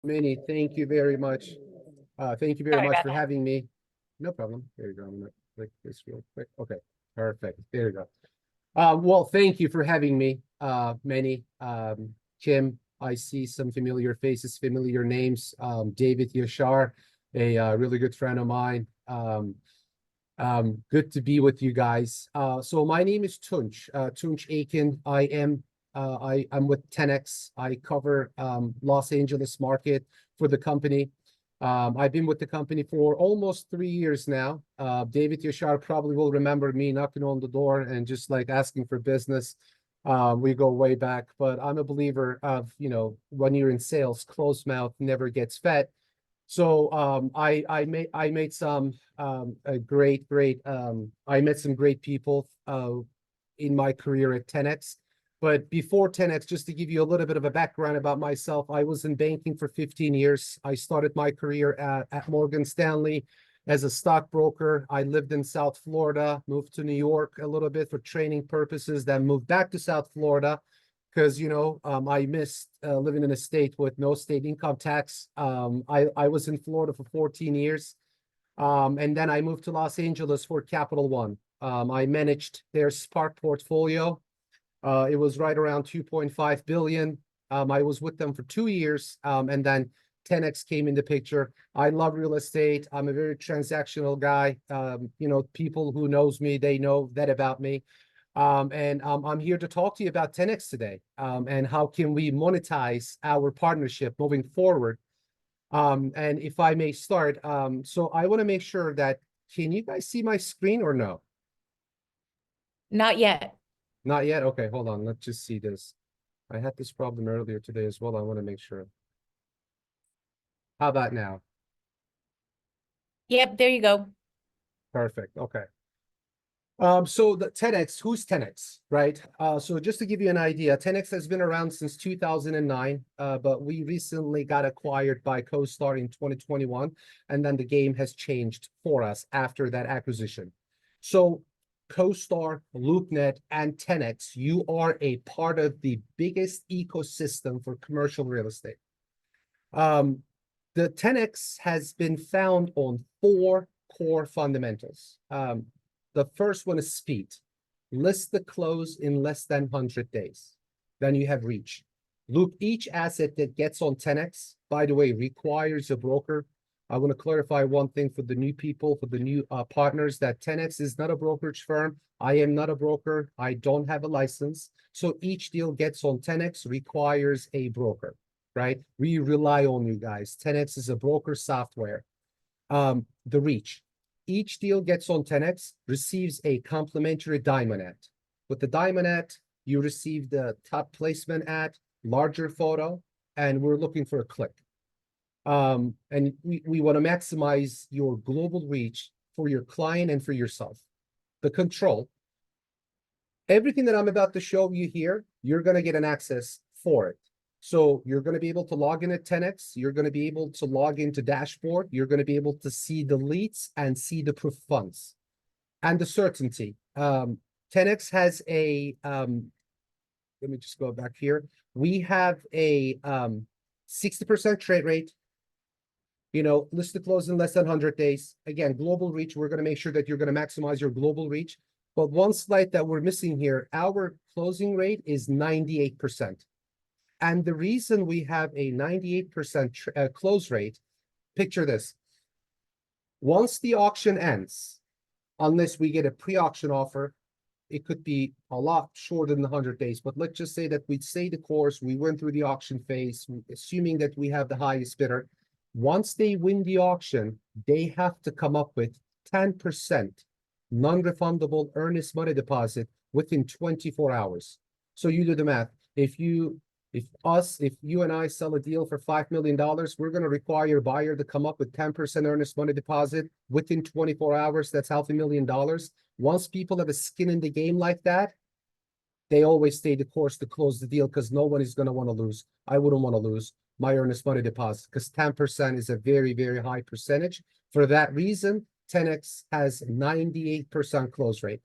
Minnie, thank you very much. Thank you very Sorry much about for that. having me. No problem. There you go. I'm gonna click this real quick. Okay, perfect. There you go. Well, thank you for having me, Minnie. Kim, I see some familiar faces, familiar names. David Yashar, a really good friend of mine. Good to be with you guys. So my name is Tunc Akin. I'm with 10X. I cover Los Angeles market for the company. I've been with the company for almost 3 years now. David Yashar probably will remember me knocking on the door and just like asking for business. We go way back, but I'm a believer of, when you're in sales, closed mouth never gets fed. So I made some a great I met some great people in my career at 10X. But before 10X, just to give you a little bit of a background about myself, I was in banking for 15 years. I started my career at Morgan Stanley as a stockbroker. I lived in South Florida, moved to New York a little bit for training purposes, then moved back to South Florida because I missed living in a state with no state income tax. I was in Florida for 14 years, and then I moved to Los Angeles for Capital One. I managed their Spark portfolio. It was right around 2.5 billion. I was with them for 2 years, and then 10X came in the picture. I love real estate. I'm a very transactional guy. People who knows me, they know that about me. And I'm here to talk to you about 10X today, and how can we monetize our partnership moving forward. And if I may start, so I want to make sure that, can you guys see my screen or no? Not yet. Not yet? Okay, hold on. Let's just see this. I had this problem earlier today as well. I want to make sure. How about now? Yep, there you go. Perfect. Okay. So the 10X, who's 10X, right? So just to give you an idea, 10X has been around since 2009, but we recently got acquired by CoStar in 2021, and then the game has changed for us after that acquisition. So CoStar, LoopNet, and 10X, you are a part of the biggest ecosystem for commercial real estate. The 10X has been found on 4 core fundamentals. The first one is speed. List the close in less than 100 days. Then you have reach. Look, each asset that gets on 10X, by the way, requires a broker. I want to clarify one thing for the new people, for the new partners, that 10X is not a brokerage firm. I am not a broker. I don't have a license. So each deal gets on 10X requires a broker, right? We rely on you guys. 10X is a broker software. The reach. Each deal gets on 10X, receives a complimentary diamond ad. With the diamond ad, you receive the top placement ad, larger photo, and we're looking for a click. And we want to maximize your global reach for your client and for yourself. The control. Everything that I'm about to show you here, you're going to get an access for it. So you're going to be able to log in at 10X. You're going to be able to log into dashboard. You're going to be able to see the leads and see the proof funds. And the certainty. 10X has a, let me just go back here. We have a 60% trade rate. List to close in less than 100 days. Again, global reach. We're going to make sure that you're going to maximize your global reach. But one slide that we're missing here, our closing rate is 98%. And the reason we have a 98% close rate, picture this. Once the auction ends, unless we get a pre-auction offer, it could be a lot shorter than 100 days. But let's just say that we stay the course, we went through the auction phase, assuming that we have the highest bidder. Once they win the auction, they have to come up with 10% non-refundable earnest money deposit within 24 hours. So you do the math. If you and I sell a deal for $5 million, we're going to require a buyer to come up with 10% earnest money deposit within 24 hours. That's $500,000. Once people have a skin in the game like that, they always stay the course to close the deal because no one is going to want to lose. I wouldn't want to lose my earnest money deposit because 10% is a very, very high percentage. For that reason, 10X has 98% close rate.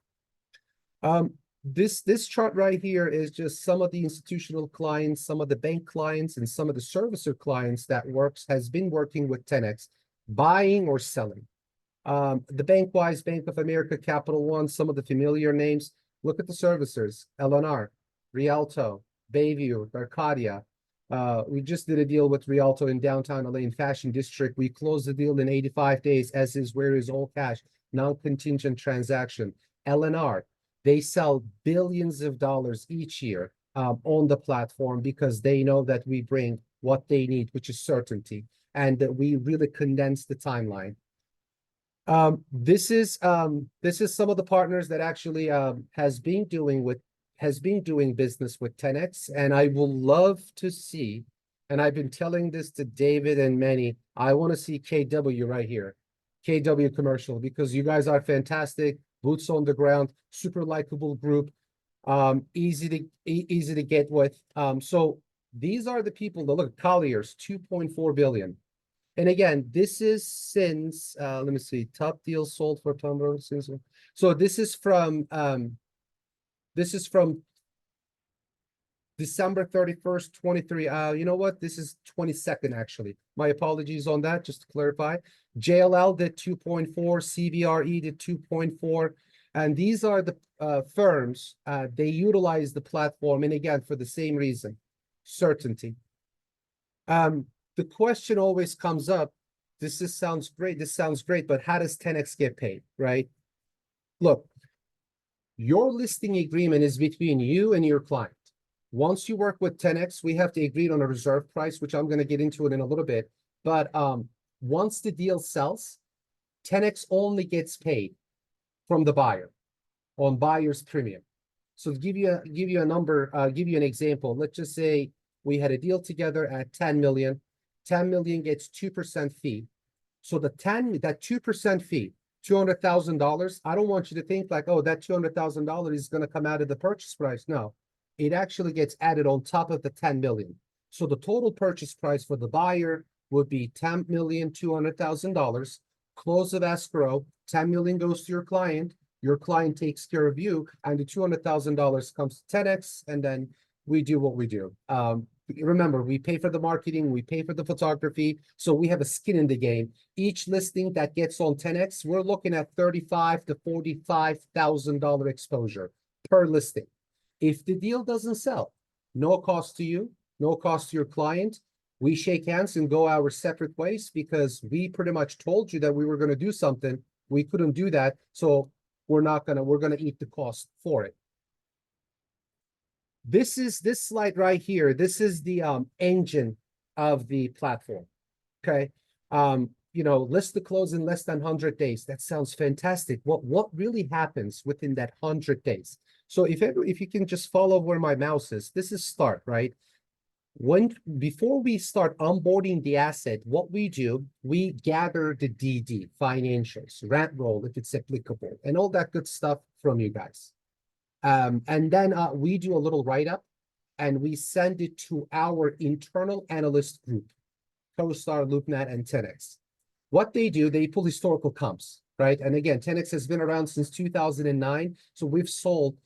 This chart right here is just some of the institutional clients, some of the bank clients, and some of the servicer clients that has been working with 10X, buying or selling. The bank-wise, Bank of America, Capital One, some of the familiar names. Look at the servicers: LNR, Rialto, Bayview, Arcadia. We just did a deal with Rialto in downtown LA in Fashion District. We closed the deal in 85 days, as is, where is, all cash, non-contingent transaction. LNR, they sell billions of dollars each year on the platform because they know that we bring what they need, which is certainty, and that we really condense the timeline. This is some of the partners that actually has been doing business with 10X, and I will love to see, and I've been telling this to David and many, I want to see KW right here, KW Commercial, because you guys are fantastic, boots on the ground, super likable group, easy to get with. So these are the people that look. Colliers, 2.4 billion. And again, this is since, let me see, top deal sold for Tumblr since. So this is from December 31st, 23. You know what? This is 22nd, actually. My apologies on that, just to clarify. JLL did 2.4, CBRE did 2.4. And these are the firms, they utilize the platform. And again, for the same reason, certainty. The question always comes up, this sounds great, but how does 10X get paid, right? Look, your listing agreement is between you and your client. Once you work with 10X, we have to agree on a reserve price, which I'm going to get into it in a little bit. But once the deal sells, 10X only gets paid from the buyer on buyer's premium. So to give you a number, give you an example, let's just say we had a deal together at 10 million. 10 million gets 2% fee. So that 2% fee, $200,000, I don't want you to think like, oh, that $200,000 is going to come out of the purchase price. No, it actually gets added on top of the 10 million. So the total purchase price for the buyer would be $10,200,000. Close of escrow, 10 million goes to your client takes care of you, and the $200,000 comes to 10X, and then we do what we do. Remember, we pay for the marketing, we pay for the photography, so we have a skin in the game. Each listing that gets on 10X, we're looking at $35,000 to $45,000 exposure per listing. If the deal doesn't sell, no cost to you, no cost to your client. We shake hands and go our separate ways because we pretty much told you that we were going to do something. We couldn't do that, so we're going to eat the cost for it. This slide right here. This is the engine of the platform. Okay. List to close in less than 100 days. That sounds fantastic. What really happens within that 100 days? So if you can just follow where my mouse is, this is start, right? Before we start onboarding the asset, what we do, we gather the DD, financials, rent roll, if it's applicable, and all that good stuff from you guys. And then we do a little write-up and we send it to our internal analyst group, CoStar, LoopNet, and 10X. What they do, they pull historical comps, right? And again, 10X has been around since 2009. So we've sold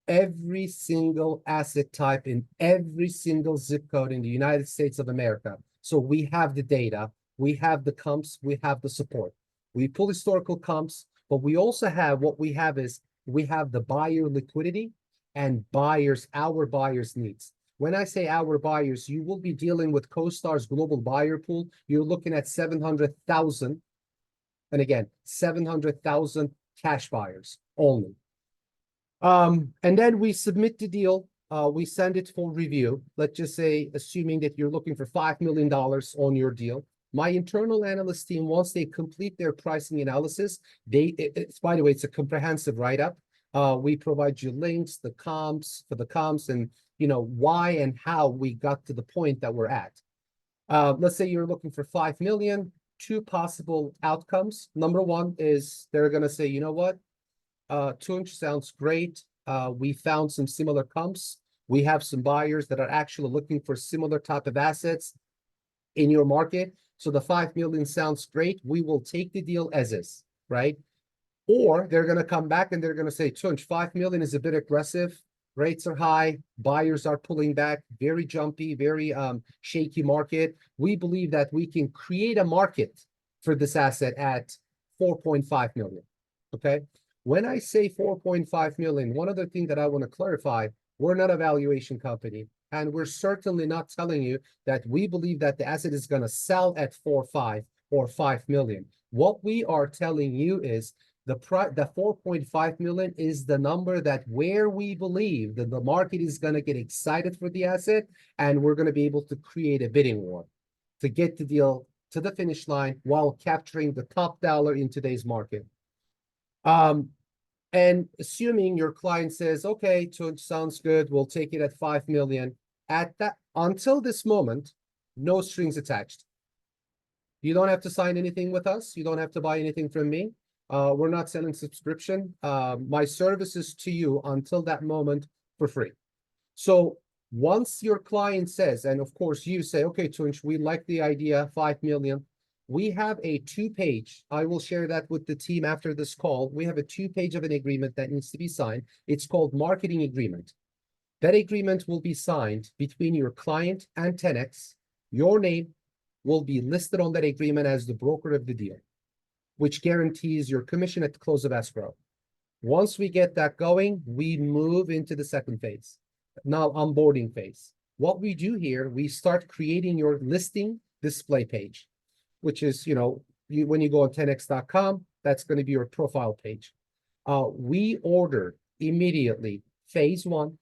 every single asset type in every single zip code in the United States of America. So we have the data, we have the comps, we have the support. We pull historical comps, but we also have, we have the buyer liquidity and our buyers needs. When I say our buyers, you will be dealing with CoStar's global buyer pool. You're looking at 700,000. And again, 700,000 cash buyers only. And then we submit the deal. We send it for review. Let's just say, assuming that you're looking for $5 million on your deal. My internal analyst team, once they complete their pricing analysis, by the way, it's a comprehensive write-up. We provide you links, the comps, and why and how we got to the point that we're at. Let's say you're looking for 5 million, 2 possible outcomes. Number one is they're going to say, you know what? Tunc sounds great. We found some similar comps. We have some buyers that are actually looking for similar type of assets in your market. So the 5 million sounds great. We will take the deal as is, right? Or they're going to come back and they're going to say, Tunch, 5 million is a bit aggressive. Rates are high. Buyers are pulling back. Very jumpy, very shaky market. We believe that we can create a market for this asset at 4.5 million. Okay. When I say 4.5 million, one other thing that I want to clarify, we're not a valuation company. And we're certainly not telling you that we believe that the asset is going to sell at 4.5 or 5 million. What we are telling you is the 4.5 million is the number that where we believe that the market is going to get excited for the asset, and we're going to be able to create a bidding war to get the deal to the finish line while capturing the top dollar in today's market. And assuming your client says, okay, sounds good, we'll take it at 5 million. At that, until this moment, no strings attached. You don't have to sign anything with us. You don't have to buy anything from me. We're not selling subscription. My services to you until that moment for free. So once your client says, and of course you say, okay, Tunch, we like the idea, 5 million. We have a 2-page, I will share that with the team after this call. We have a 2-page of an agreement that needs to be signed. It's called marketing agreement. That agreement will be signed between your client and Ten-X. Your name will be listed on that agreement as the broker of the deal, which guarantees your commission at the close of escrow. Once we get that going, we move into the second phase, now onboarding phase. What we do here, we start creating your listing display page, which is, when you go on Ten-X.com, that's going to be your profile page. We order immediately phase 1,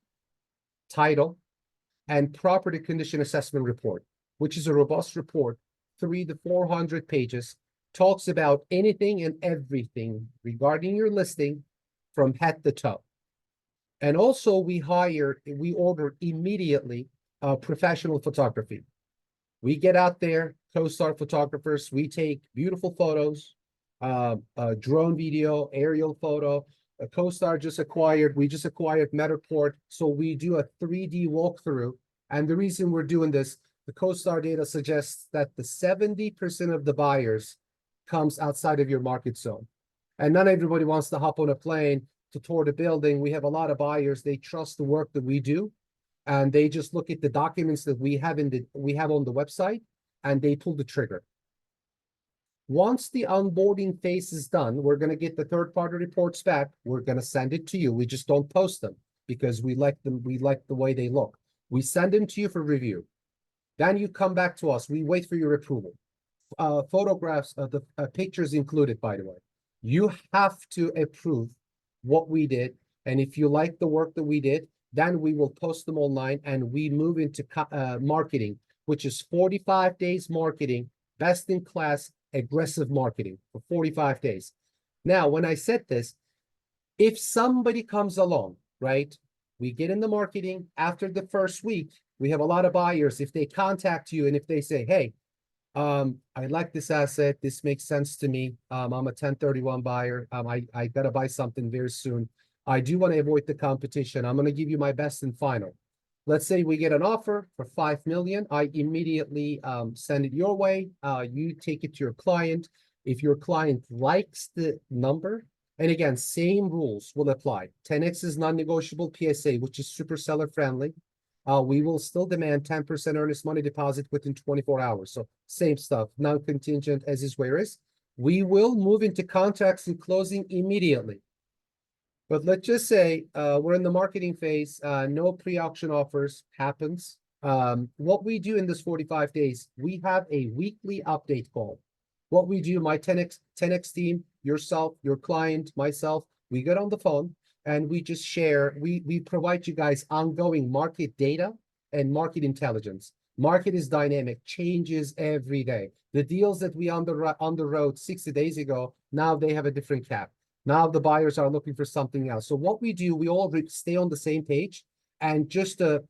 title, and property condition assessment report, which is a robust report, 300 to 400 pages, talks about anything and everything regarding your listing from head to toe. And also we order immediately professional photography. We get out there, co-star photographers, we take beautiful photos, drone video, aerial photo. A co-star we just acquired Matterport, so we do a 3D walkthrough. And the reason we're doing this, the co-star data suggests that the 70% of the buyers comes outside of your market zone. And not everybody wants to hop on a plane to tour the building. We have a lot of buyers, they trust the work that we do, and they just look at the documents that we have on the website, and they pull the trigger. Once the onboarding phase is done, we're going to get the third-party reports back. We're going to send it to you. We just don't post them because we like them. We like the way they look. We send them to you for review. Then you come back to us. We wait for your approval. Photographs, the pictures included, by the way. You have to approve what we did. And if you like the work that we did, then we will post them online and we move into marketing, which is 45 days marketing, best in class, aggressive marketing for 45 days. Now, when I said this, if somebody comes along, right, we get in the marketing after the first week, we have a lot of buyers. If they contact you and if they say, hey, I like this asset, this makes sense to me. I'm a 1031 buyer. I gotta buy something very soon. I do want to avoid the competition. I'm going to give you my best and final. Let's say we get an offer for 5 million. I immediately send it your way. You take it to your client. If your client likes the number, and again, same rules will apply. 10X is non-negotiable PSA, which is super seller friendly. We will still demand 10% earnest money deposit within 24 hours. So same stuff, non-contingent as is where is. We will move into contracts and closing immediately. But let's just say we're in the marketing phase, no pre-auction offers happens. What we do in this 45 days, we have a weekly update call. What we do, my 10X team, yourself, your client, myself, we get on the phone and we just share, we provide you guys ongoing market data and market intelligence. Market is dynamic, changes every day. The deals that we underwrote 60 days ago, now they have a different cap. Now the buyers are looking for something else. So what we do, we all stay on the same page, and just to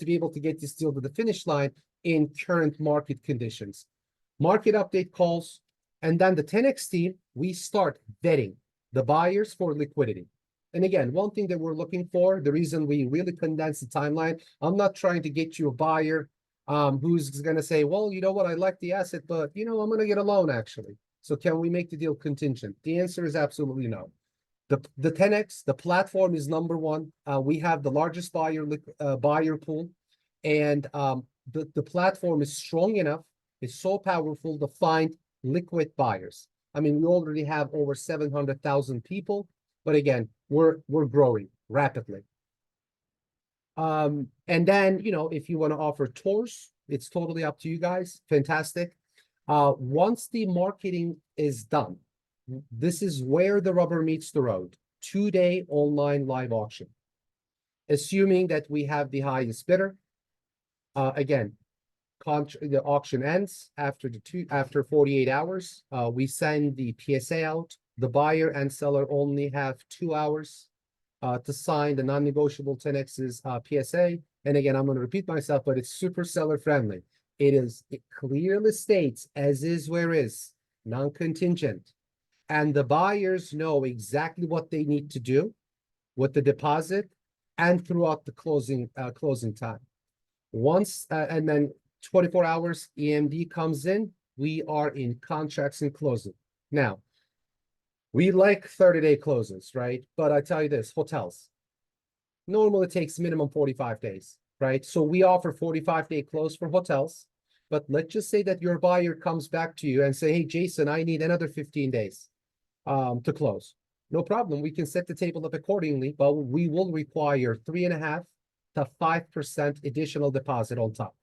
be able to get this deal to the finish line in current market conditions. Market update calls, and then the 10X team, we start vetting the buyers for liquidity. And again, one thing that we're looking for, the reason we really condense the timeline, I'm not trying to get you a buyer who's going to say, well, you know what, I like the asset, but I'm going to get a loan actually. So can we make the deal contingent? The answer is absolutely no. The 10X, the platform is number one. We have the largest buyer pool, and the platform is strong enough, it's so powerful to find liquid buyers. I mean, we already have over 700,000 people, but again, we're growing rapidly. And then, you know, if you want to offer tours, it's totally up to you guys. Fantastic. Once the marketing is done, this is where the rubber meets the road. 2-day online live auction. Assuming that we have the highest bidder. Again, the auction ends after 48 hours. We send the PSA out. The buyer and seller only have 2 hours to sign the non-negotiable 10X's PSA. And again, I'm going to repeat myself, but it's super seller friendly. It clearly states as is where is, non-contingent. And the buyers know exactly what they need to do with the deposit and throughout the closing time. Once and then 24 hours EMD comes in, we are in contracts and closing. Now, we like 30-day closes, right? But I tell you this, hotels normally takes minimum 45 days, right? So we offer 45-day close for hotels. But let's just say that your buyer comes back to you and say, hey, Jason, I need another 15 days to close. No problem. We can set the table up accordingly, but we will require 3.5% to 5% additional deposit on top.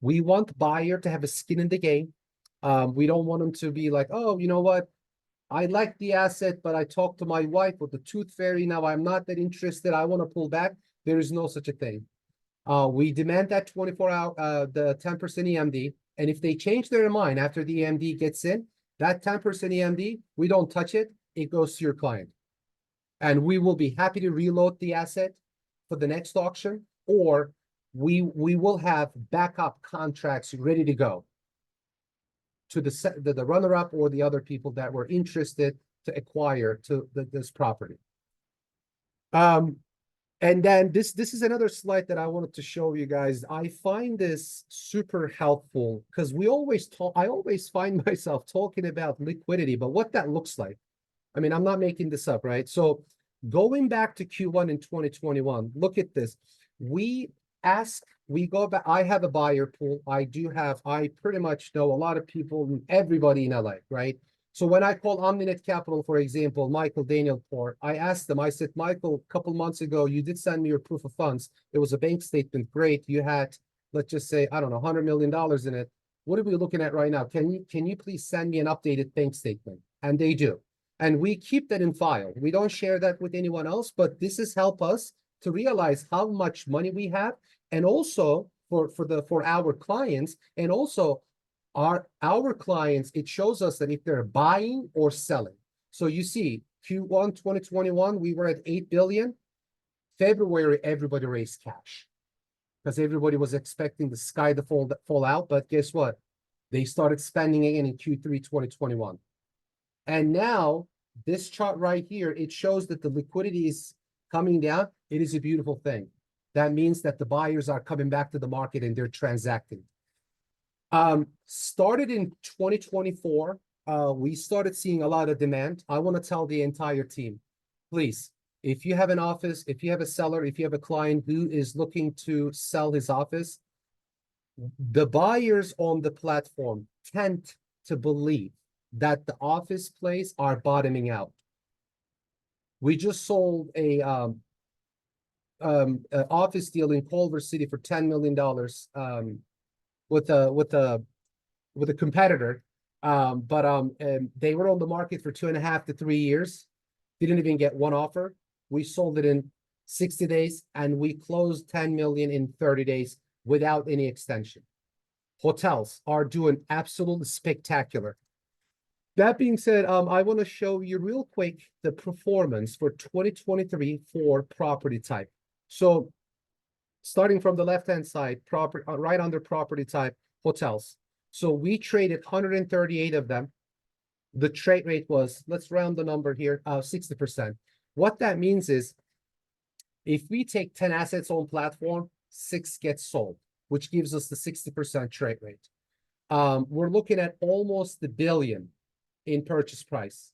We want buyer to have a skin in the game. We don't want them to be like, oh, you know what? I like the asset, but I talked to my wife with the tooth fairy. Now I'm not that interested. I want to pull back. There is no such a thing. We demand that 24-hour, the 10% EMD. And if they change their mind after the EMD gets in, that 10% EMD, we don't touch it. It goes to your client. And we will be happy to reload the asset for the next auction, or we will have backup contracts ready to go to the runner-up or the other people that were interested to acquire this property. And then this is another slide that I wanted to show you guys. I find this super helpful because I always find myself talking about liquidity, but what that looks like. I mean, I'm not making this up, right? So going back to Q1 in 2021, look at this. We go back. I have a buyer pool. I pretty much know a lot of people, everybody in LA, right? So when I call OmniNet Capital, for example, Michael Daniel Port, I asked them, I said, Michael, a couple months ago, you did send me your proof of funds. It was a bank statement. Great. You had, let's just say, I don't know, $100 million in it. What are we looking at right now? Can you please send me an updated bank statement? And they do. And we keep that in file. We don't share that with anyone else, but this has helped us to realize how much money we have. And also for our clients, and also our clients, it shows us that if they're buying or selling. So you see, Q1 2021, we were at 8 billion. February, everybody raised cash because everybody was expecting the sky to fall out. But guess what? They started spending again in Q3 2021. And now this chart right here, it shows that the liquidity is coming down. It is a beautiful thing. That means that the buyers are coming back to the market and they're transacting. Started in 2024, we started seeing a lot of demand. I want to tell the entire team, please, if you have an office, if you have a seller, if you have a client who is looking to sell his office, the buyers on the platform tend to believe that the office plays are bottoming out. We just sold a office deal in Culver City for $10 million with a competitor, but they were on the market for 2.5 to 3 years, didn't even get one offer. We sold it in 60 days, and we closed 10 million in 30 days without any extension. Hotels are doing absolutely spectacular. That being said, I want to show you real quick the performance for 2023 for property type. So starting from the left-hand side, right under property type, hotels. So we traded 138 of them. The trade rate was, let's round the number here, 60%. What that means is if we take 10 assets on platform, 6 get sold, which gives us the 60% trade rate. We're looking at almost $1 billion in purchase price.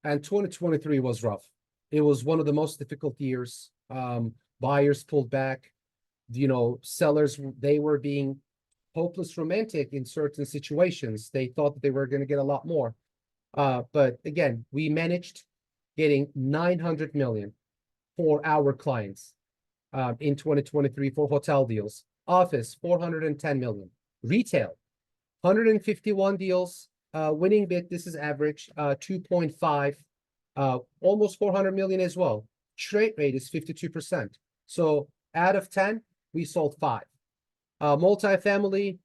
And 2023 was rough. It was one of the most difficult years. Buyers pulled back. Sellers, they were being hopeless romantic in certain situations. They thought that they were going to get a lot more. But again, we managed getting 900 million for our clients in 2023 for hotel deals. Office, 410 million. Retail, 151 deals. Winning bid, this is average, 2.5, almost 400 million as well. Trade rate is 52%. So out of 10, we sold 5. Multifamily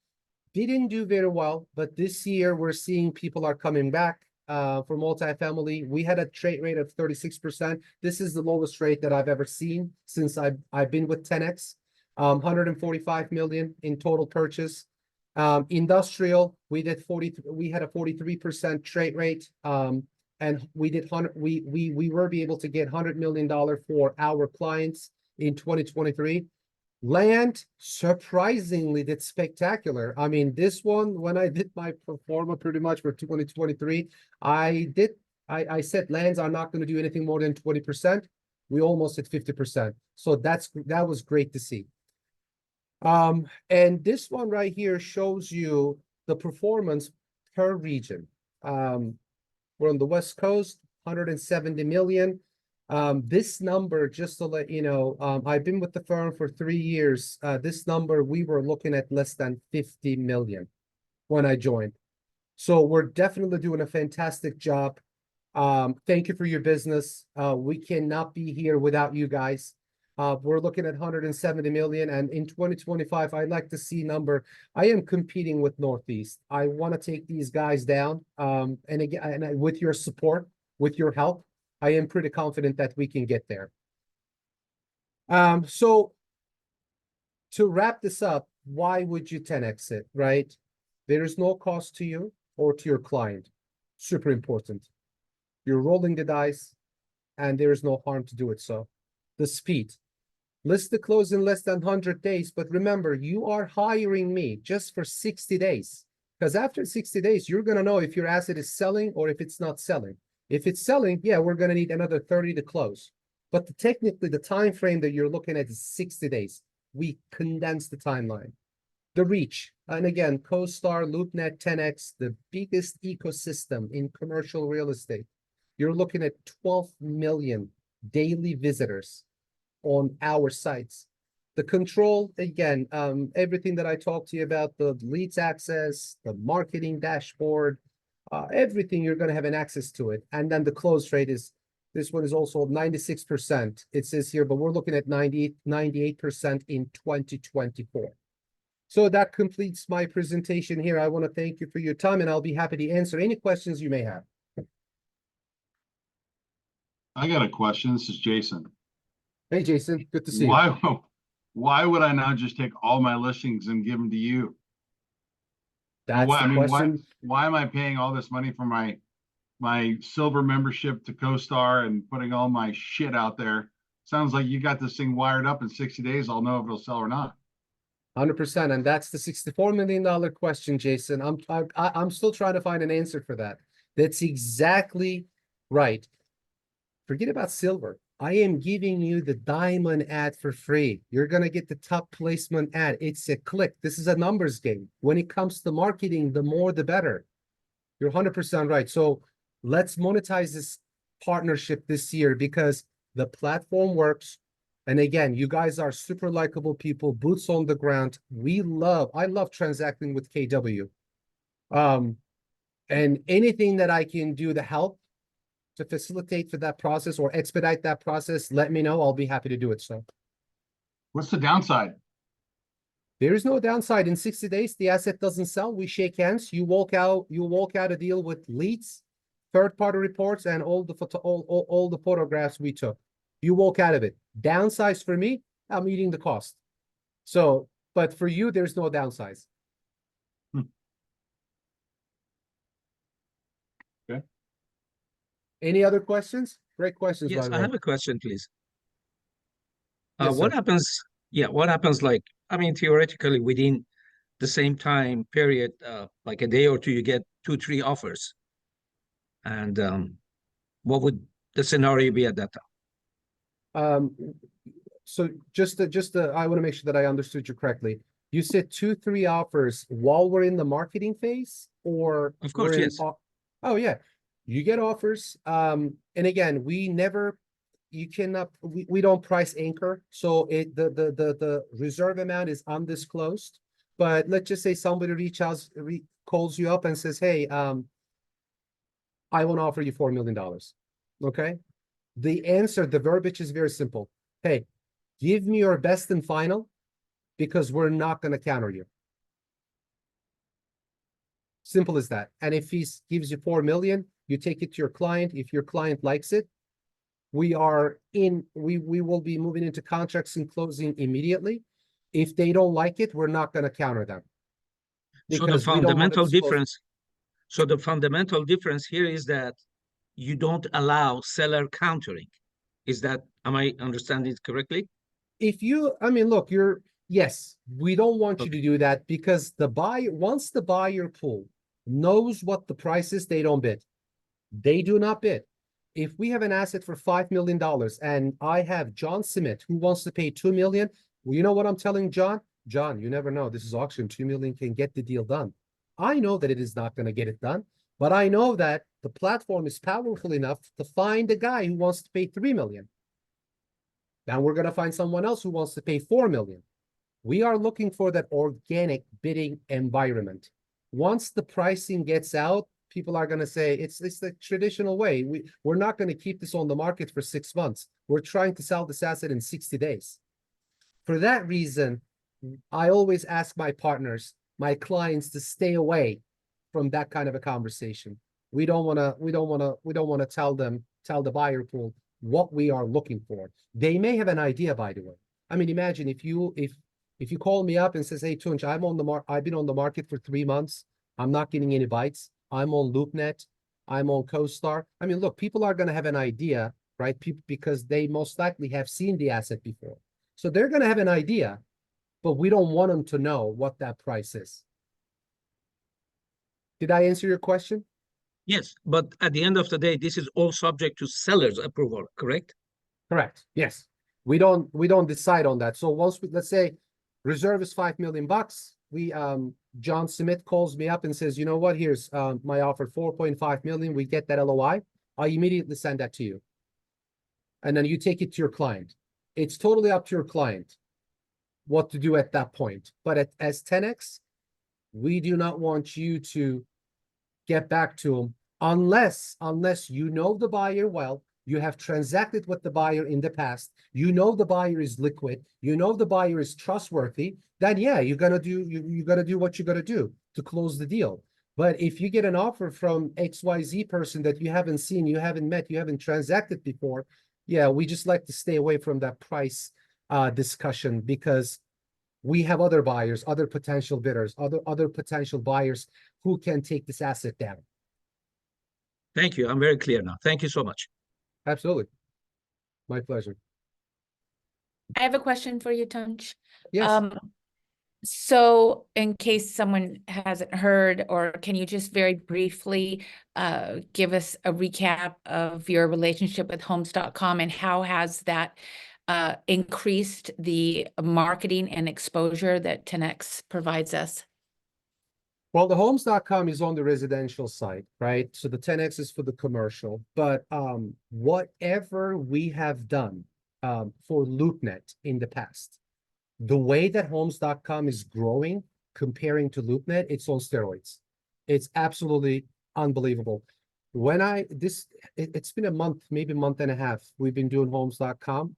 didn't do very well, but this year we're seeing people are coming back for multifamily. We had a trade rate of 36%. This is the lowest rate that I've ever seen since I've been with 10X. 145 million in total purchase. Industrial, we had a 43% trade rate. And we were able to get $100 million for our clients in 2023. Land surprisingly did spectacular. I mean, this one, when I did my pro forma pretty much for 2023, I said lands are not going to do anything more than 20%. We almost hit 50%. So that was great to see. And this one right here shows you the performance per region. We're on the West Coast, 170 million. This number, just to let you know, I've been with the firm for 3 years. This number, we were looking at less than 50 million when I joined. So we're definitely doing a fantastic job. Thank you for your business. We cannot be here without you guys. We're looking at 170 million, and in 2025, I'd like to see number. I am competing with Northeast. I want to take these guys down. And again, with your support, with your help, I am pretty confident that we can get there. So to wrap this up, why would you 10X it, right? There is no cost to you or to your client. Super important. You're rolling the dice, and there is no harm to do it. So the speed. List the close in less than 100 days. But remember, you are hiring me just for 60 days. Because after 60 days, you're going to know if your asset is selling or if it's not selling. If it's selling, yeah, we're going to need another 30 to close. But technically, the time frame that you're looking at is 60 days. We condense the timeline. The reach. And again, CoStar, LoopNet, 10X, the biggest ecosystem in commercial real estate. You're looking at 12 million daily visitors on our sites. The control, again, everything that I talked to you about, the leads access, the marketing dashboard, everything, you're going to have an access to it. And then the close rate is, this one is also 96%. It says here, but we're looking at 98% in 2024. So that completes my presentation here. I want to thank you for your time, and I'll be happy to answer any questions you may have. I got a question. This is Jason. Hey, Jason, good to see you. Why would I not just take all my listings and give them to you? That's the question. Why am I paying all this money for my silver membership to CoStar and putting all my shit out there? Sounds like you got this thing wired up in 60 days. I'll know if it'll sell or not. 100%, and that's the $64 million question, Jason. I'm still trying to find an answer for that. That's exactly right. Forget about silver. I am giving you the diamond ad for free. You're going to get the top placement ad. It's a click. This is a numbers game. When it comes to marketing, the more, the better. You're 100% right. So let's monetize this partnership this year because the platform works. And again, you guys are super likable people, boots on the ground. I love transacting with KW. And anything that I can do to help to facilitate for that process or expedite that process, let me know. I'll be happy to do it. So what's the downside? There is no downside. In 60 days, the asset doesn't sell. We shake hands. You walk out a deal with leads, third-party reports, and all the photographs we took. You walk out of it. Downsides for me, I'm eating the cost. So, but for you, there's no downsides. Okay. Any other questions? Great questions. Yes, I have a question, please. Yes, what sir. happens? Yeah, what happens? Like, I mean, theoretically, within the same time period, like a day or two, you get 2, 3 offers. And what would the scenario be at that time? So I want to make sure that I understood you correctly. You said 2-3 offers while we're in the marketing phase, or Of course, we're in yes. Oh yeah, you get offers. And again, we don't price anchor, so the reserve amount is undisclosed. But let's just say somebody calls you up and says, hey, I want to offer you $4 million. Okay. The verbiage is very simple. Hey, give me your best and final, because we're not going to counter you. Simple as that. And if he gives you 4 million, you take it to your client. If your client likes it, we will be moving into contracts and closing immediately. If they don't like it, we're not going to counter them. So the Because we don't want to fundamental disclose- difference, so the fundamental difference here is that you don't allow seller countering. Am I understanding it correctly? Look, yes, we don't want you Okay. to do that, because once the buyer pool knows what the price is, they don't bid. They do not bid. If we have an asset for $5 million and I have John Smith who wants to pay 2 million, well, you know what I'm telling John? John, you never know. This is auction. 2 million can get the deal done. I know that it is not going to get it done, but I know that the platform is powerful enough to find a guy who wants to pay 3 million. Now we're going to find someone else who wants to pay 4 million. We are looking for that organic bidding environment. Once the pricing gets out, people are going to say it's the traditional way. We're not going to keep this on the market for 6 months. We're trying to sell this asset in 60 days. For that reason, I always ask my partners, my clients, to stay away from that kind of a conversation. We don't want to tell the buyer pool what we are looking for. They may have an idea, by the way. I mean, imagine if you call me up and says, hey, Tunc, I've been on the market for 3 months. I'm not getting any bites. I'm on LoopNet. I'm on CoStar. I mean, look, people are going to have an idea, right? Because they most likely have seen the asset before. So they're going to have an idea, but we don't want them to know what that price is. Did I answer your question? Yes, but at the end of the day, this is all subject to seller's approval, correct? Correct. Yes. We don't decide on that. So let's say reserve is $5 million. John Smith calls me up and says, you know what, here's my offer, 4.5 million. We get that LOI. I immediately send that to you. And then you take it to your client. It's totally up to your client what to do at that point. But as 10X, we do not want you to get back to them unless you know the buyer well, you have transacted with the buyer in the past, you know the buyer is liquid, you know the buyer is trustworthy, then yeah, you're gonna do what you gotta do to close the deal. But if you get an offer from XYZ person that you haven't seen, you haven't met, you haven't transacted before, yeah, we just like to stay away from that price discussion, because we have other buyers, other potential bidders, other potential buyers who can take this asset down. Thank you. I'm very clear now. Thank you so much. Absolutely. My pleasure. I have a question for you, Tunch. Yes. So in case someone hasn't heard, or can you just very briefly give us a recap of your relationship with Homes.com and how has that increased the marketing and exposure that 10X provides us? Well, the Homes.com is on the residential side, right? So the 10X is for the commercial. But whatever we have done for LoopNet in the past, the way that Homes.com is growing comparing to LoopNet, it's on steroids. It's absolutely unbelievable. It's been a month, maybe a month and a half, we've been doing Homes.com.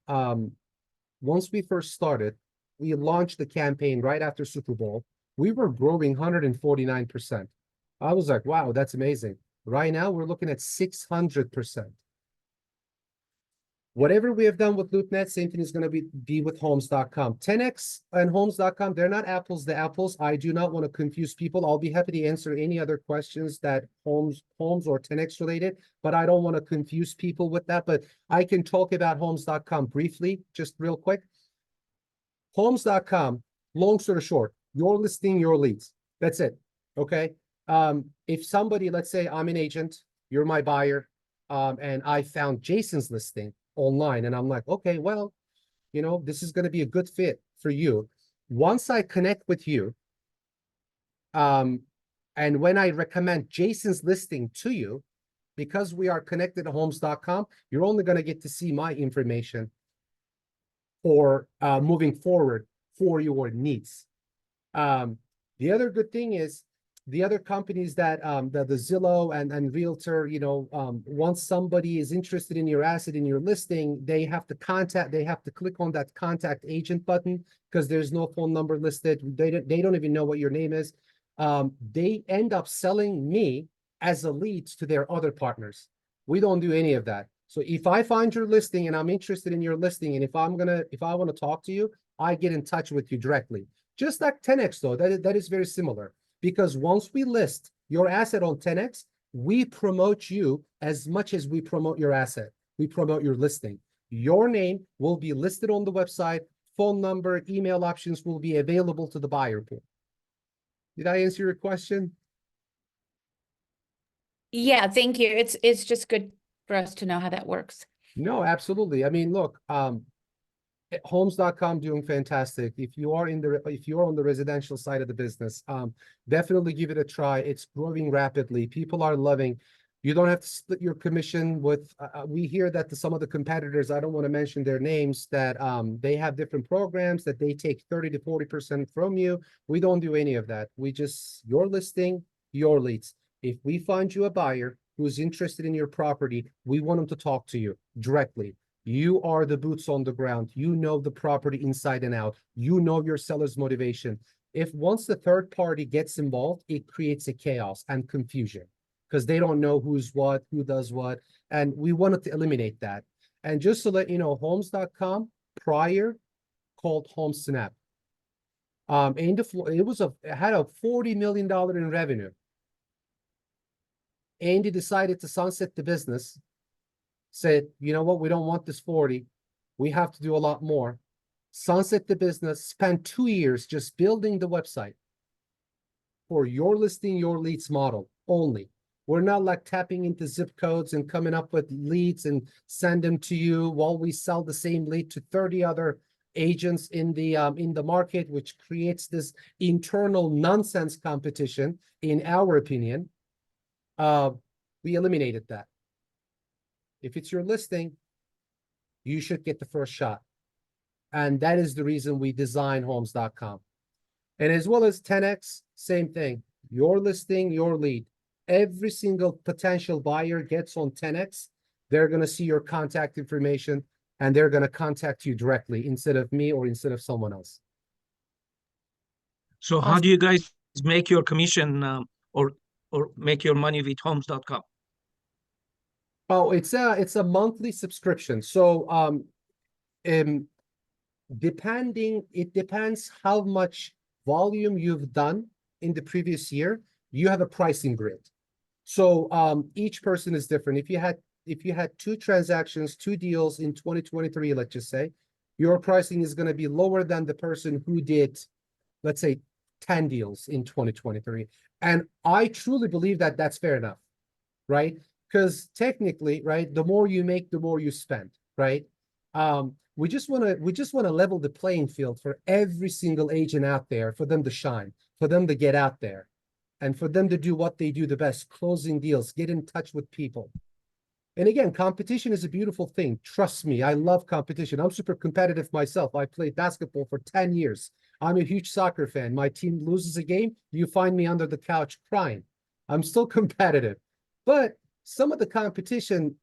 Once we first started, we launched the campaign right after Super Bowl. We were growing 149%. I was like, wow, that's amazing. Right now, we're looking at 600%. Whatever we have done with LoopNet, same thing is going to be with Homes.com. 10X and Homes.com, they're not apples to apples. I do not want to confuse people. I'll be happy to answer any other questions that Homes or 10X related, but I don't want to confuse people with that. But I can talk about Homes.com briefly, just real quick. Homes.com, long story short, you're listing your leads. That's it. Okay. If somebody, let's say I'm an agent, you're my buyer. And I found Jason's listing online, and I'm like, okay, well, you know, this is going to be a good fit for you. Once I connect with you, and when I recommend Jason's listing to you, because we are connected to homes.com, you're only going to get to see my information for moving forward for your needs. The other good thing is the other companies that the Zillow and Realtor, you know, once somebody is interested in your asset, in your listing, they have to click on that contact agent button because there's no phone number listed. They don't even know what your name is. They end up selling me as a lead to their other partners. We don't do any of that. So if I find your listing and I'm interested in your listing, and if I want to talk to you, I get in touch with you directly. Just like 10X though, that is very similar. Because once we list your asset on 10X, we promote you as much as we promote your asset. We promote your listing. Your name will be listed on the website. Phone number, email options will be available to the buyer pool. Did I answer your question? Yeah, thank you. It's just good for us to know how that works. No, absolutely. I mean, look, homes.com doing fantastic. If you are on the residential side of the business, definitely give it a try. It's growing rapidly. People are loving. You don't have to split your commission with. We hear that some of the competitors, I don't want to mention their names, that they have different programs that they take 30 to 40% from you. We don't do any of that. We just your listing, your leads. If we find you a buyer who's interested in your property, we want them to talk to you directly. You are the boots on the ground. You know the property inside and out. You know your seller's motivation. If once the third party gets involved, it creates a chaos and confusion because they don't know who's what, who does what. And we wanted to eliminate that. And just to let you know, homes.com prior called HomeSnap. It had a $40 million in revenue. Andy decided to sunset the business. Said, you know what, we don't want this 40. We have to do a lot more. Sunset the business, spent 2 years just building the website for your listing, your leads model only. We're not like tapping into zip codes and coming up with leads and send them to you while we sell the same lead to 30 other agents in the market, which creates this internal nonsense competition, in our opinion. We eliminated that. If it's your listing, you should get the first shot. And that is the reason we design homes.com. And as well as 10X, same thing. Your listing, your lead. Every single potential buyer gets on 10X. They're going to see your contact information and they're going to contact you directly instead of me or instead of someone else. So how do you guys make your commission or make your money with homes.com? Oh, it's a monthly subscription. So it depends how much volume you've done in the previous year. You have a pricing grid. So each person is different. If you had 2 transactions, 2 deals in 2023, let's just say, your pricing is going to be lower than the person who did, let's say, 10 deals in 2023. And I truly believe that that's fair enough, right? Because technically, right, the more you make, the more you spend, right? We just want to level the playing field for every single agent out there, for them to shine, for them to get out there, and for them to do what they do the best, closing deals, get in touch with people. And again, competition is a beautiful thing. Trust me, I love competition. I'm super competitive myself. I played basketball for 10 years. I'm a huge soccer fan. My team loses a game, you find me under the couch crying. I'm still competitive. But some of the competition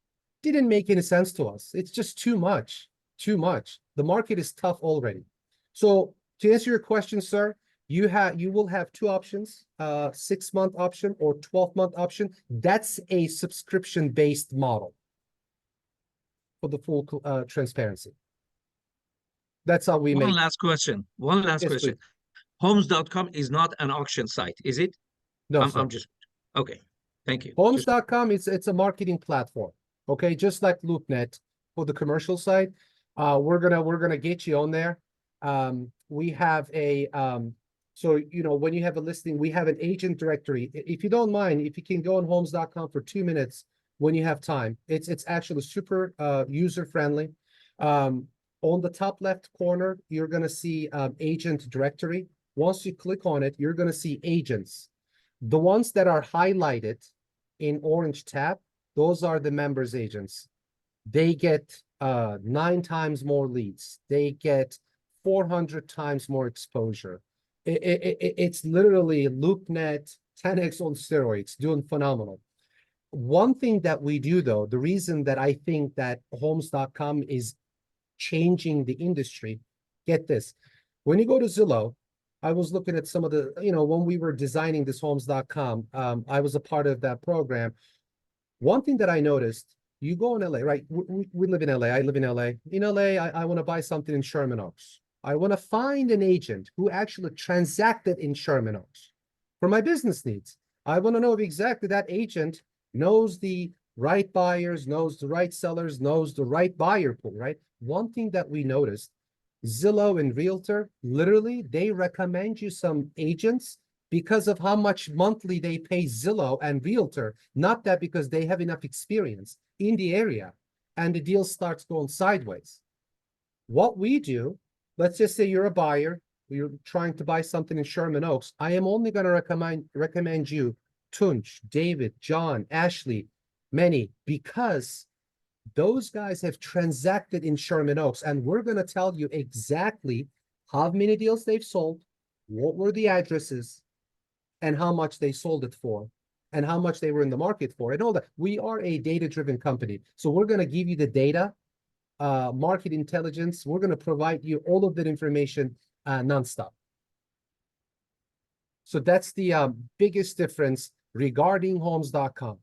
didn't make any sense to us. It's just too much. The market is tough already. So to answer your question, sir, you will have 2 options, 6-month option or 12-month option. That's a subscription-based model for the full transparency. That's how we make. One last question. Yes, please. Homes.com is not an auction site, is it? No, sir. I'm just okay. Thank you. Homes.com, it's a marketing platform. Okay, just like LoopNet for the commercial side. We're gonna get you on there. We have a so you know when you have a listing, we have an agent directory. If you don't mind, if you can go on homes.com for 2 minutes, when you have time. It's actually super user friendly. On the top left corner, you're gonna see agent directory. Once you click on it, you're gonna see agents. The ones that are highlighted in orange tab, those are the members agents. They get 9 times more leads. They get 400 times more exposure. It's literally LoopNet 10x on steroids, doing phenomenal. One thing that we do though, the reason that I think that Homes.com is changing the industry, get this. When you go to Zillow, I was looking at some of the, when we were designing this Homes.com, I was a part of that program. One thing that I noticed, you go in LA, right? We live in LA. I live in LA. In LA, I want to buy something in Sherman Oaks. I want to find an agent who actually transacted in Sherman Oaks for my business needs. I want to know if exactly that agent knows the right buyers, knows the right sellers, knows the right buyer pool, right? One thing that we noticed, Zillow and Realtor, literally, they recommend you some agents because of how much monthly they pay Zillow and Realtor, not that because they have enough experience in the area and the deal starts going sideways. What we do, let's just say you're a buyer, you're trying to buy something in Sherman Oaks. I am only going to recommend you Tunc, David, John, Ashley, many, because those guys have transacted in Sherman Oaks, and we're going to tell you exactly how many deals they've sold, what were the addresses, and how much they sold it for, and how much they were in the market for, and all that. We are a data-driven company, so we're going to give you the data, market intelligence. We're going to provide you all of that information nonstop. So that's the biggest difference regarding Homes.com.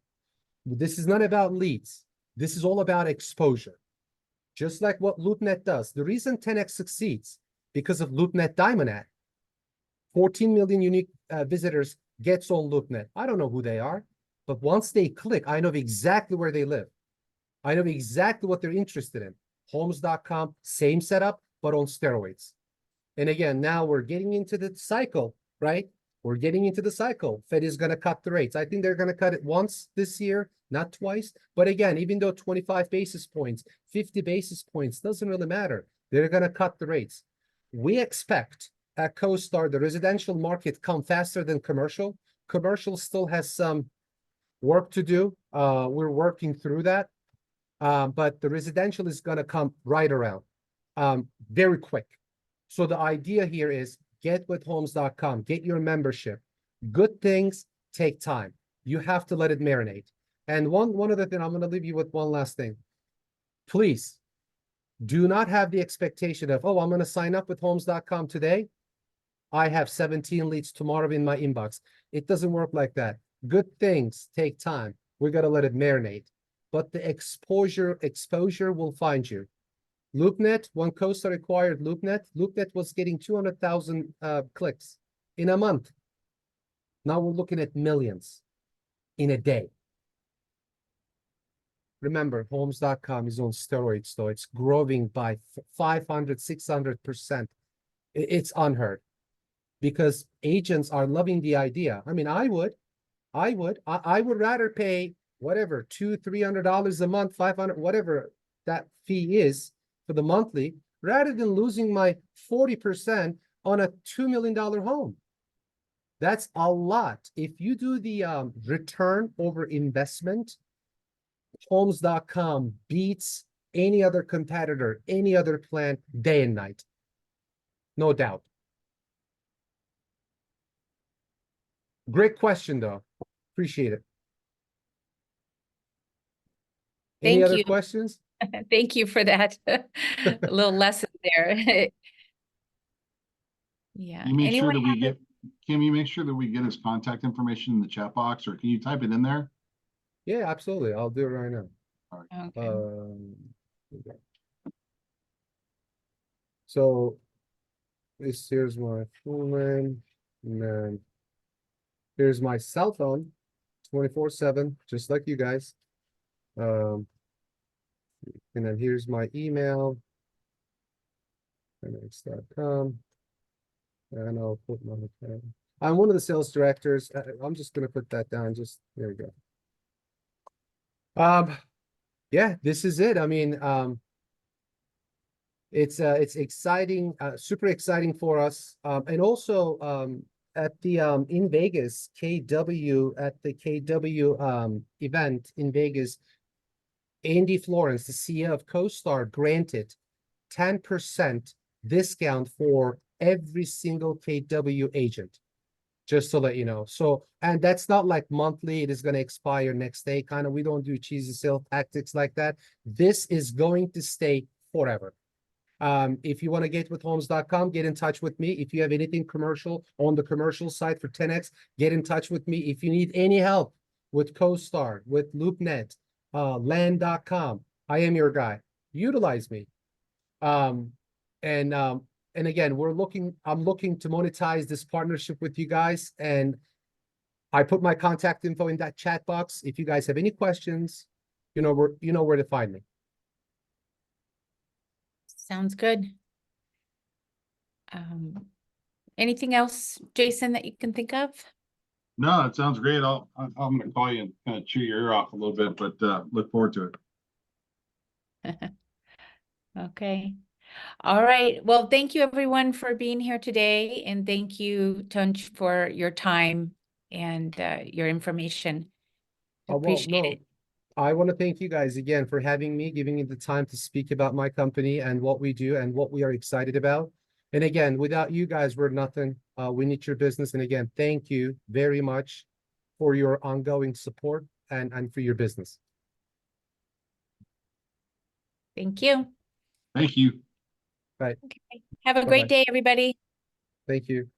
This is not about leads. This is all about exposure. Just like what LoopNet does. The reason 10x succeeds because of LoopNet Diamond Ad. 14 million unique visitors gets on LoopNet. I don't know who they are, but once they click, I know exactly where they live. I know exactly what they're interested in. Homes.com, same setup, but on steroids. And again, now we're getting into the cycle, right? We're getting into the cycle. Fed is going to cut the rates. I think they're going to cut it once this year, not twice. But again, even though 25 basis points, 50 basis points, doesn't really matter. They're going to cut the rates. We expect at CoStar, the residential market come faster than commercial. Commercial still has some work to do. We're working through that. But the residential is going to come right around very quick. So the idea here is get with Homes.com, get your membership. Good things take time. You have to let it marinate. And one other thing, I'm going to leave you with one last thing. Please do not have the expectation of, oh, I'm going to sign up with Homes.com today. I have 17 leads tomorrow in my inbox. It doesn't work like that. Good things take time. We got to let it marinate. But the exposure will find you. LoopNet, when CoStar acquired LoopNet was getting 200,000 clicks in a month. Now we're looking at millions in a day. Remember, Homes.com is on steroids, though. It's growing by 500, 600%. It's unheard because agents are loving the idea. I mean, I would rather pay whatever, $200-300 a month, 500, whatever that fee is for the monthly, rather than losing my 40% on a $2 million home. That's a lot. If you do the return over investment, Homes.com beats any other competitor, any other plan, day and night. No doubt. Great question, though. Appreciate it. Any Thank other you. questions? Thank you for that little lesson there. Yeah. You make sure Anyone that we have get, Kim, you make sure that we get his contact information in the chat box, or can you type it in there? Yeah, absolutely. I'll do it right now. Okay. So here's my full name, and then here's my cell phone, 24/7, just like you guys. And then here's my email, Ten-X.com, and I'll put my. I'm one of the sales directors. I'm just gonna put that down. Just there we go. Yeah, this is it. I mean, it's exciting, super exciting for us. And also, at the, in Vegas, KW, at the KW, event in Vegas, Andy Florence, the CEO of CoStar, granted 10% discount for every single KW agent. Just to let you know. So, and that's not like monthly, it is going to expire next day. Kind of, we don't do cheesy sale tactics like that. This is going to stay forever. If you want to get with homes.com, get in touch with me. If you have anything commercial on the commercial side for 10X, get in touch with me. If you need any help with CoStar, with LoopNet, land.com, I am your guy. Utilize me. Um, and again, I'm looking to monetize this partnership with you guys. And I put my contact info in that chat box. If you guys have any questions, you know where to find me. Sounds good. Anything else, Jason, that you can think of? No, it sounds great. I'm gonna call you and kind of chew your ear off a little bit, but look forward to it. Okay. All right. Well, thank you everyone for being here today. And thank you, Tunc, for your time and your information. Well, Appreciate no, it. I want to thank you guys again for having me, giving me the time to speak about my company and what we do and what we are excited about. And again, without you guys, we're nothing. We need your business. And again, thank you very much for your ongoing support and for your business. Thank you. Thank you. Right. Have a great Bye-bye. day, everybody. Thank you.